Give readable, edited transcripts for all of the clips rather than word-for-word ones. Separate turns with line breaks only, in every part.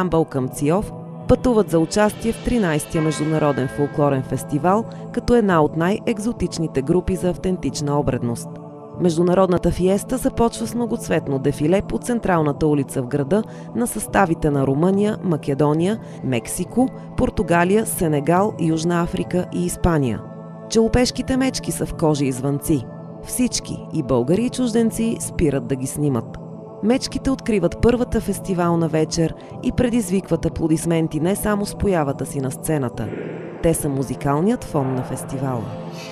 ансамбъл Камциов пътуват за участие в 13-я международен фолклорен фестивал като една от най-екзотичните групи за автентична обредност. Международната фиеста започва с многоцветно дефиле по централната улица в града на съставите на Румъния, Македония, Мексико, Португалия, Сенегал, Южна Африка и Испания. Челопешките мечки са в кожи и звънци. Всички, и българи и чужденци, спират да ги снимат. Мечките откриват първата фестивална вечер и предизвикват аплодисменти не само с появата си на сцената. Те са музикалният фон на фестивала. –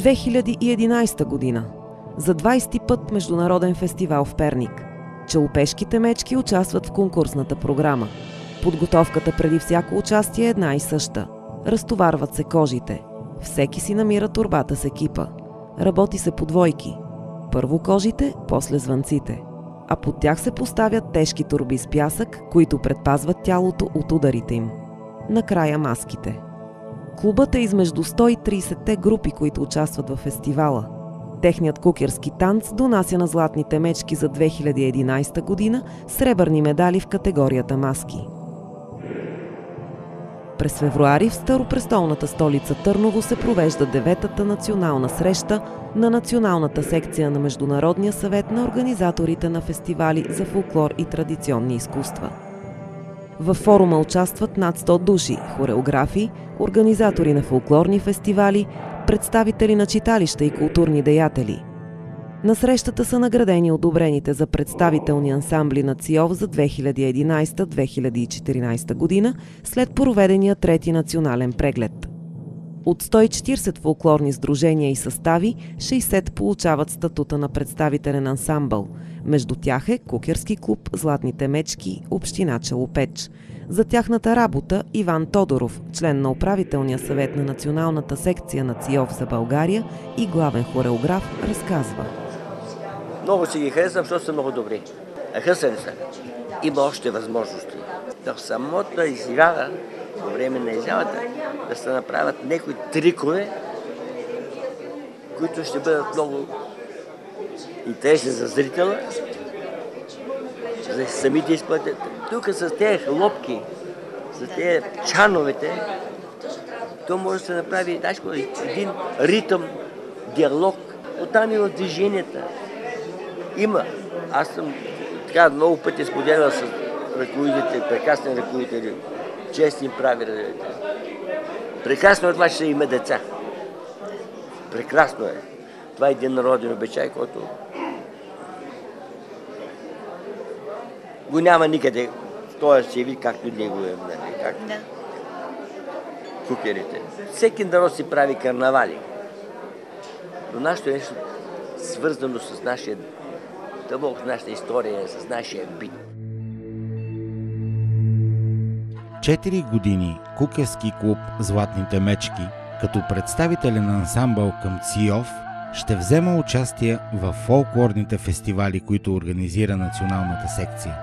2011 година. За 20-ти път международен фестивал в Перник. Челопешките мечки участват в конкурсната програма. Подготовката преди всяко участие е една и съща. Разтоварват се кожите. Всеки си намира торбата с екипа. Работи се по двойки. Първо кожите, после звънците. А под тях се поставят тежки торби с пясък, които предпазват тялото от ударите им. Накрая маските. Клубът е измежду 130-те групи, които участват в фестивала. Техният кукерски танц донася на Златните мечки за 2011 година сребърни медали в категорията маски. През февруари в старопрестолната столица Търново се провежда 9-та национална среща на Националната секция на Международния съвет на организаторите на фестивали за фолклор и традиционни изкуства. Във форума участват над 100 души – хореографи, организатори на фолклорни фестивали, представители на читалища и културни деятели. На срещата са наградени одобрените за представителни ансамбли на ЦИОВ за 2011-2014 година след проведения трети национален преглед. От 140 фолклорни сдружения и състави, 60 получават статута на представителен ансамбъл. Между тях е Кукерски клуб "Златните мечки", община Челопеч. За тяхната работа Иван Тодоров, член на управителния съвет на Националната секция на ЦИОВ за България и главен хореограф, разказва.
Много си ги харесвам, защото са много добри. Хъсани са. Има още възможности. В самото изява, по време на изявата, да се направят някои трикове, които ще бъдат много интересни за зрителя, за самите изпълнители. Тук с тези хлопки, с тези чановете, то може да се направи един ритъм, диалог. Оттам и в движенията. Има. Аз съм така много пъти споделял с ръководители, прекрасни ръководители, честни прави. Прекрасно е това, че има деца. Прекрасно е. Това е един народен обичай, който го няма никъде в този си вид, както него е. Както кукерите. Всеки народ си прави карнавали. Но нашето е нещо свързано с нашия дълбоко, с нашата история, с нашия бит.
4 години Кукерски клуб "Златните мечки", като представителен ансамбъл към ЦИОВ, ще взема участие в фолклорните фестивали, които организира Националната секция.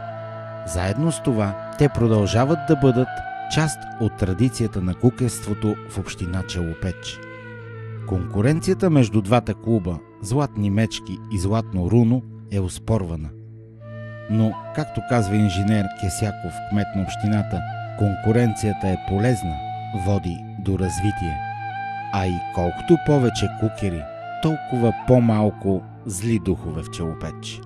Заедно с това, те продължават да бъдат част от традицията на кукерството в община Челопеч. Конкуренцията между двата клуба "Златни мечки" и "Златно руно" е оспорвана. Но, както казва инженер Кесяков, кмет на общината, конкуренцията е полезна, води до развитие. А и колкото повече кукери, толкова по-малко зли духове в Челопеч.